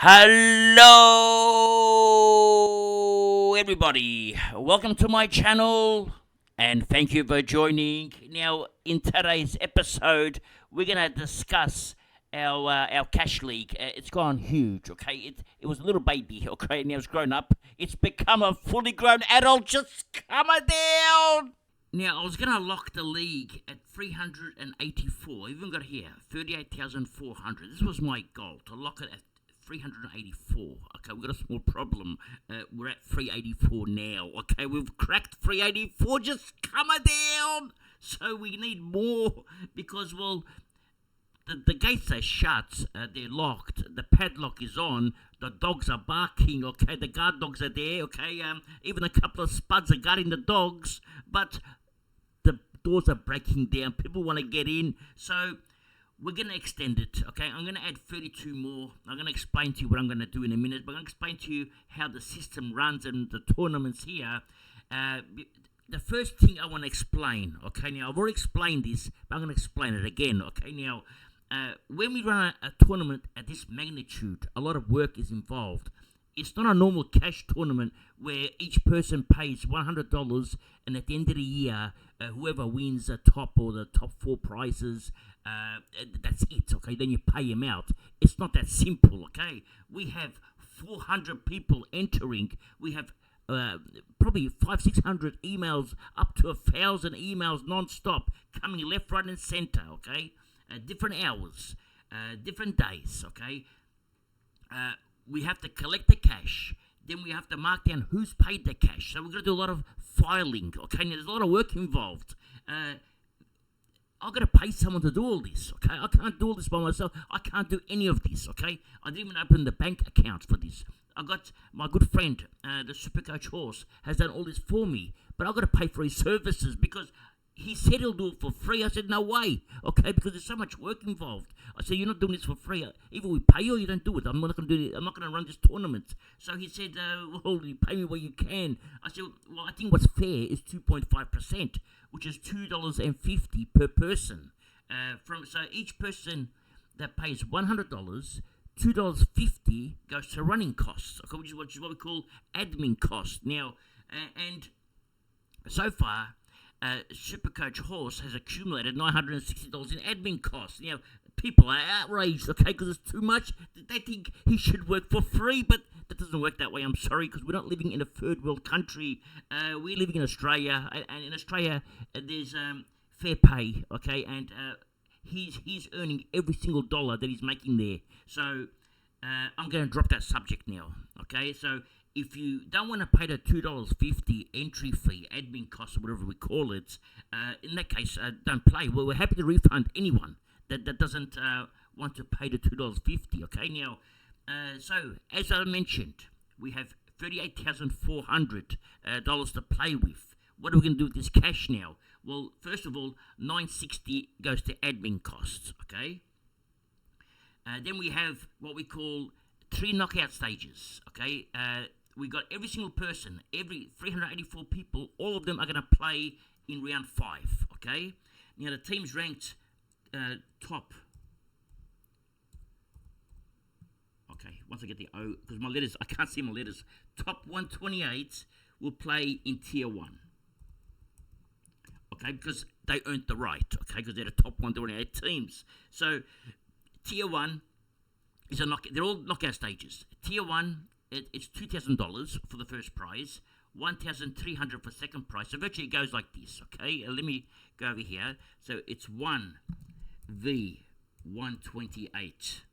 Hello, everybody. Welcome to my channel, and thank you for joining. Now, in today's episode, we're gonna discuss our cash league. It's gone huge. Okay, it was a little baby. Okay, now it's grown up. It's become a fully grown adult. Just coming down. Now, I was going to lock the league at 384. I even got here, 38,400. This was my goal, to lock it at 384. Okay, we've got a small problem. We're at 384 now. Okay, we've cracked 384, just coming down. So we need more because, well, the gates are shut, they're locked, the padlock is on, the dogs are barking, okay, the guard dogs are there, okay, even a couple of Spuds are guarding the dogs, but the doors are breaking down, people want to get in, so we're going to extend it, okay, I'm going to add 32 more, I'm going to explain to you what I'm going to do in a minute, but I'm going to explain to you how the system runs and the tournaments here. The first thing I want to explain, okay, now I've already explained this, but I'm going to explain it again, okay, now, when we run a tournament at this magnitude, a lot of work is involved. It's not a normal cash tournament where each person pays $100 and at the end of the year, whoever wins the top or the top four prizes, that's it, okay? Then you pay them out. It's not that simple, okay? We have 400 people entering. We have probably 500-600 emails, up to 1,000 emails non-stop coming left, right, and center, okay? Different hours, different days, okay? We have to collect the cash, then we have to mark down who's paid the cash. So we're going to do a lot of filing, okay? Now, there's a lot of work involved. I've got to pay someone to do all this, okay? I can't do all this by myself. I can't do any of this, okay? I didn't even open the bank account for this. I got my good friend, the Supercoach horse, has done all this for me, but I've got to pay for his services because he said he'll do it for free. I said, no way, okay, because there's so much work involved. I said, you're not doing this for free. Either we pay you or you don't do it. I'm not going to do it. I'm not going to run this tournament. So he said, well, you pay me what you can. I said, well, I think what's fair is 2.5%, which is $2.50 per person. So each person that pays $100, $2.50 goes to running costs, okay, which is what we call admin costs. Now, and so far, Supercoach Horse has accumulated $960 in admin costs. You know, people are outraged, okay, because it's too much. They think he should work for free, but that doesn't work that way. I'm sorry, because we're not living in a third world country. We're living in Australia, and in Australia, there's fair pay, okay, and he's earning every single dollar that he's making there. So I'm going to drop that subject now, okay? So if you don't want to pay the $2.50 entry fee, admin cost, or whatever we call it, in that case, don't play. Well, we're happy to refund anyone that doesn't want to pay the $2.50, okay? Now, so, as I mentioned, we have $38,400 to play with. What are we going to do with this cash now? Well, first of all, $960 goes to admin costs, okay? Then we have what we call 3 knockout stages, okay? We got every single person, every 384 people, all of them are going to play in round 5, okay? Now, the teams ranked top. Okay, once I get the O, because my letters, I can't see my letters. Top 128 will play in Tier 1. Okay, because they earned the right, okay, because they're the top 128 teams. So, Tier 1 is they're all knockout stages. Tier 1, it's $2,000 for the first prize, $1,300 for second prize. So virtually it goes like this, okay? Let me go over here. So it's 1v128,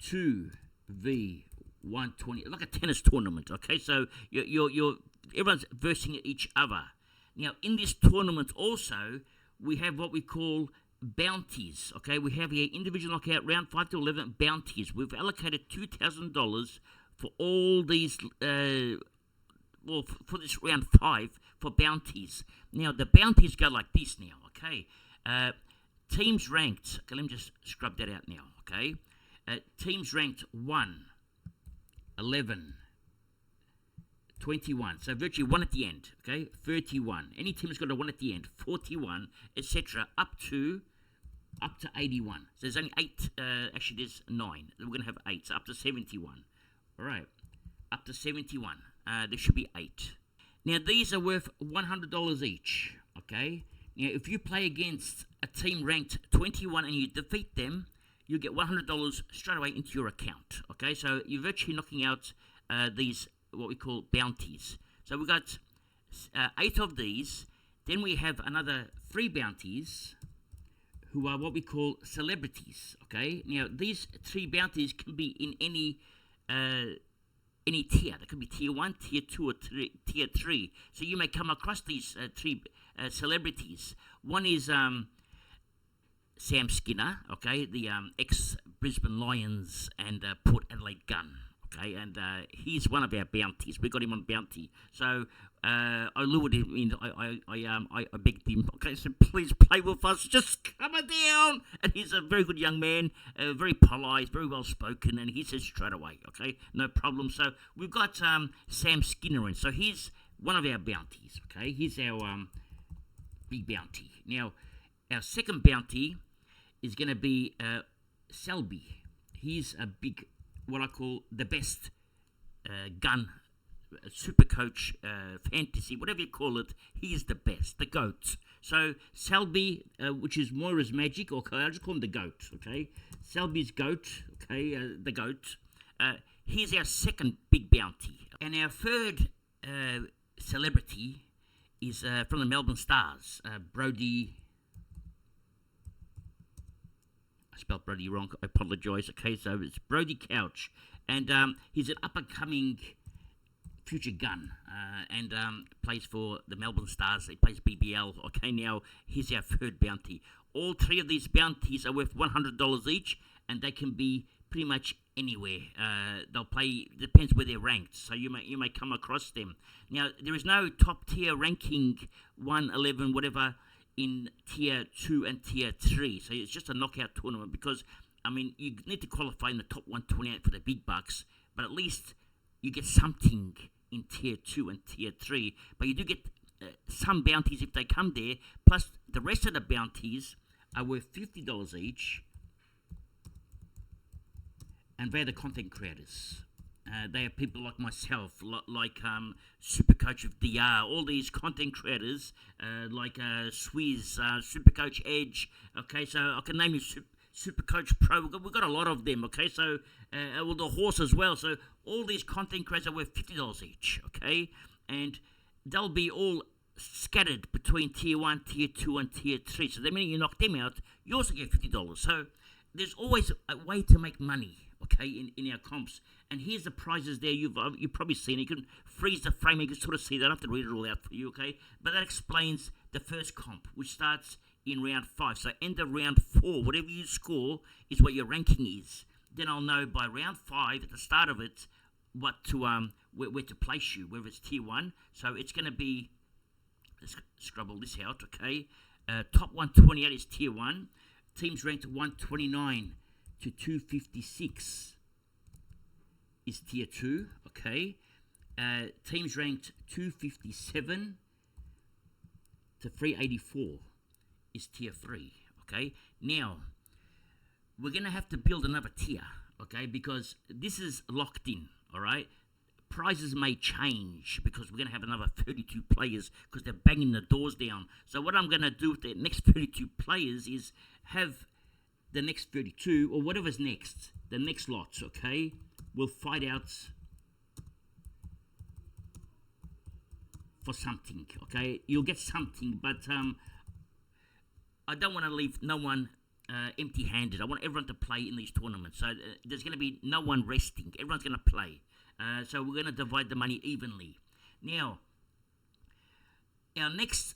2v120, like a tennis tournament, okay? So everyone's versing each other. Now in this tournament also we have what we call bounties, okay? We have here individual knockout round 5 to 11 bounties. We've allocated $2,000 for all these, for this round 5 for bounties. Now, the bounties go like this now, okay? Teams ranked, okay, let me just scrub that out now, okay? Teams ranked 1, 11, 21, so virtually 1 at the end, okay? 31. Any team has got a 1 at the end, 41, etc., up to up to 81. So there's only 8, actually there's 9. We're going to have 8, so up to 71. All right, up to 71. There should be 8. Now, these are worth $100 each, okay? Now, if you play against a team ranked 21 and you defeat them, you get $100 straight away into your account, okay? So you're virtually knocking out these, what we call bounties. So we've got 8 of these. Then we have another 3 bounties, who are what we call celebrities, okay? Now, these 3 bounties can be in any tier. They could be tier 1, tier 2, or tier 3. So you may come across these 3 celebrities. One is Sam Skinner, okay, the ex-Brisbane Lions and Port Adelaide Gun, okay, and he's one of our bounties. We got him on bounty. So I lured him in. I begged him. Okay, so please play with us. Just come on down. And he's a very good young man, very polite, very well spoken, and he says straight away, okay, no problem. So we've got Sam Skinner in. So he's one of our bounties. Okay, he's our big bounty. Now, our second bounty is going to be Selby. He's a big, what I call the best gun, Supercoach, fantasy, whatever you call it. He's the best, the GOAT. So Selby, which is Moira's Magic, or I just call him the GOAT, okay? Selby's GOAT, okay, the GOAT. He's our second big bounty. And our third celebrity is from the Melbourne Stars, Brody. I spelled Brody wrong, I apologise. Okay, so it's Brody Couch, and he's an up-and-coming future gun, and plays for the Melbourne Stars. He plays BBL. Okay, now here's our third bounty. All 3 of these bounties are worth $100 each, and they can be pretty much anywhere. They'll play, depends where they're ranked, so you may come across them. Now, there is no top tier ranking 1, 11, whatever, in tier 2 and tier 3, so it's just a knockout tournament, because I mean, you need to qualify in the top 128 for the big bucks, but at least you get something in tier 2 and tier 3, but you do get some bounties if they come there, plus the rest of the bounties are worth $50 each, and they're the content creators. They are people like myself, like Supercoach of DR, all these content creators, like Swizz, Supercoach Edge, okay, so I can name you Supercoach Pro, we've got a lot of them, okay, so, well, the horse as well, so all these content creators are worth $50 each, okay, and they'll be all scattered between tier 1, tier 2, and tier 3, so the minute you knock them out, you also get $50, so there's always a way to make money, okay, in our comps. And here's the prizes there. You've probably seen it. You can freeze the frame. You can sort of see that. I don't have to read it all out for you, okay? But that explains the first comp, which starts in round 5. So end of round 4, whatever you score is what your ranking is. Then I'll know by round 5, at the start of it, what to where to place you, whether it's tier 1. So it's going to be, let's scrabble this out, okay? Top 128 is tier 1. Teams ranked 129 to 256 is tier 2, okay? Teams ranked 257 to 384 is tier 3, okay? Now, we're going to have to build another tier, okay? Because this is locked in, all right? Prizes may change because we're going to have another 32 players because they're banging the doors down. So what I'm going to do with the next 32 players is have the next 32, or whatever's next, the next lots, okay? We'll fight out for something, okay? You'll get something, but I don't want to leave no one empty-handed. I want everyone to play in these tournaments. So there's going to be no one resting. Everyone's going to play. So we're going to divide the money evenly. Now, our next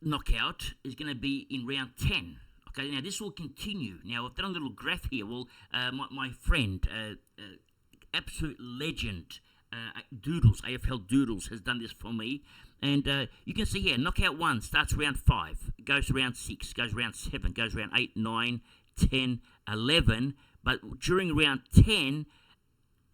knockout is going to be in round 10. Okay, now this will continue. Now, I've done a little graph here. Well, my friend, absolute legend, Doodles, AFL Doodles, has done this for me. And you can see here, knockout 1 starts round 5, goes to round 6, goes round 7, goes round 8, 9, 10, 11. But during round 10,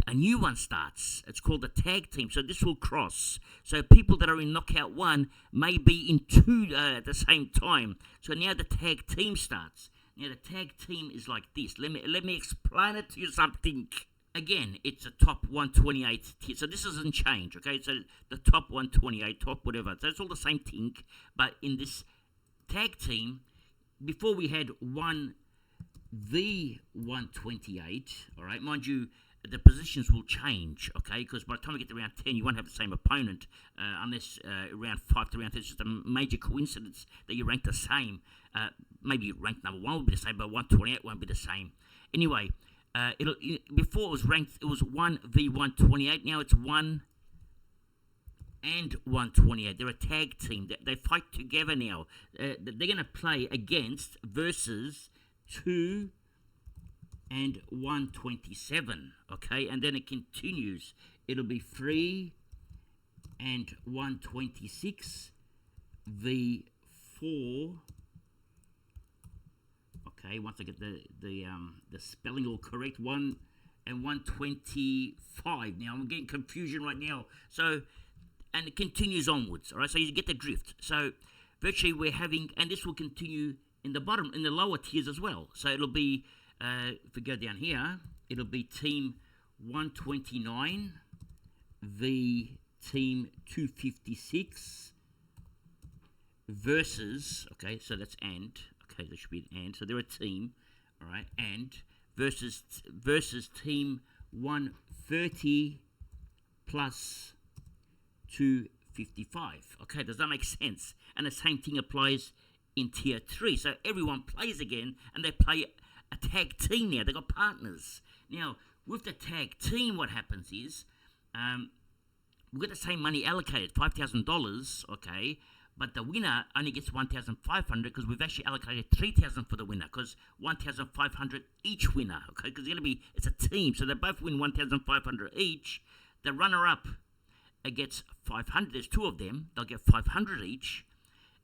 a new one starts. It's called the tag team. So this will cross. So people that are in knockout 1 may be in 2 at the same time. So now the tag team starts. Now the tag team is like this. Let me explain it to you something. Again, it's a top 128 tier. So this doesn't change, okay? So the top 128, top whatever. So it's all the same thing. But in this tag team, before we had 1v128, all right? Mind you, the positions will change, okay? Because by the time we get to round 10, you won't have the same opponent unless round 5 to round 10. It's just a major coincidence that you rank the same. Maybe rank number 1 will be the same, but 128 won't be the same. Anyway, before it was ranked, it was 1v128. Now it's 1 and 128. They're a tag team. They fight together now. They're going to play against versus 2 and 127. Okay, and then it continues. It'll be 3 and 126 v4. Okay, once I get the spelling all correct, 1 and 125. Now I'm getting confusion right now. So, and it continues onwards. All right, so you get the drift. So virtually we're having, and this will continue in the bottom, in the lower tiers as well. So it'll be, if we go down here, it'll be team 129 v team 256 versus. Okay, so that's and. Okay, there should be an and. So they're a team, all right, and versus team 130 plus 255. Okay, does that make sense? And the same thing applies in tier 3. So everyone plays again, and they play a tag team now. They've got partners. Now, with the tag team, what happens is we've got the same money allocated, $5,000, okay, but the winner only gets 1,500 because we've actually allocated 3,000 for the winner, because 1,500 each winner, okay, because it's a team, so they both win 1,500 each. The runner-up gets 500. There's 2 of them. They'll get 500 each,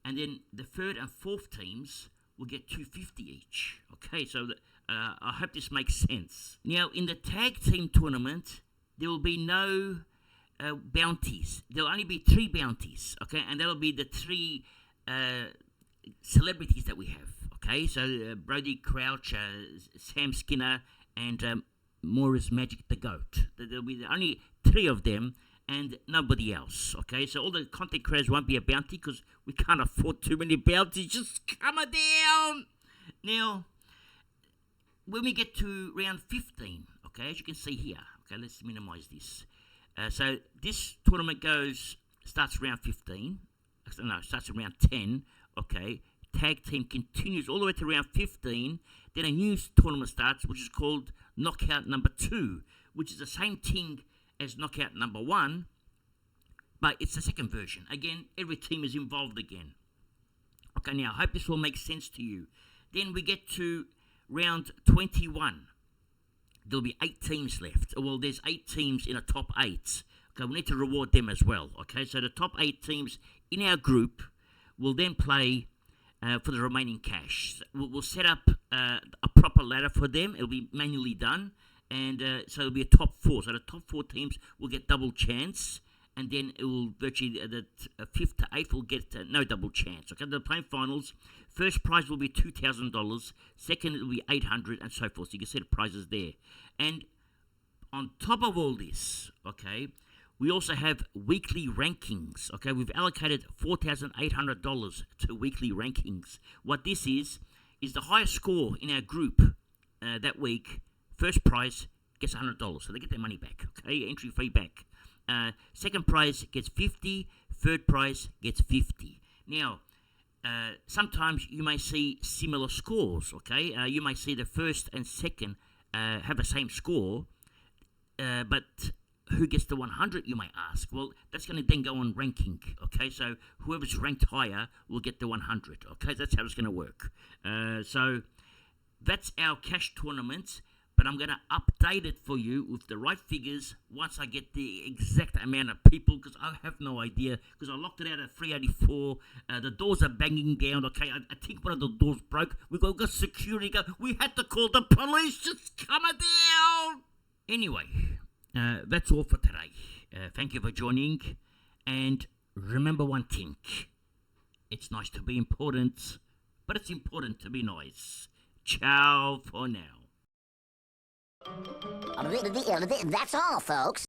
and then the third and fourth teams will get 250 each. Okay, so I hope this makes sense. Now, in the tag team tournament, there will be no bounties. There'll only be 3 bounties, okay, and that'll be the 3 celebrities that we have, okay, so Brody Crouch, Sam Skinner, and Maurice Magic the Goat. There'll be only 3 of them and nobody else, okay, so all the content creators won't be a bounty because we can't afford too many bounties. Just come down. Now, when we get to round 15, okay, as you can see here, okay, let's minimize this. So this tournament starts round 15. No, starts at round 10. Okay. Tag team continues all the way to round 15. Then a new tournament starts, which is called Knockout Number 2, which is the same thing as Knockout Number 1, but it's the second version. Again, every team is involved again. Okay, now I hope this will make sense to you. Then we get to round 21. There'll be 8 teams left. Well, there's 8 teams in a top 8. Okay, we need to reward them as well. Okay, so the top 8 teams in our group will then play for the remaining cash. We'll set up a proper ladder for them. It'll be manually done, and so it'll be a top 4. So the top 4 teams will get double chance, and then it will virtually the 5th to 8th will get no double chance. Okay, the playing finals. First prize will be $2,000. Second, it will be $800, and so forth. So you can see the prizes there. And on top of all this, okay, we also have weekly rankings. Okay, we've allocated $4,800 to weekly rankings. What this is the highest score in our group that week. First prize gets $100, so they get their money back. Okay, entry fee back. Second prize gets $50. Third prize gets $50. Now, sometimes you may see similar scores, okay? You may see the first and second have the same score, but who gets the 100, you may ask? Well, that's going to then go on ranking, okay? So whoever's ranked higher will get the 100, okay? That's how it's going to work. So that's our cash tournament, but I'm going to update it for you with the right figures once I get the exact amount of people, because I have no idea, because I locked it out at 384. The doors are banging down, okay? I think one of the doors broke. We got security. We had to call the police. Just come down. Anyway, that's all for today. Thank you for joining, and remember one thing. It's nice to be important, but it's important to be nice. Ciao for now. That's all, folks.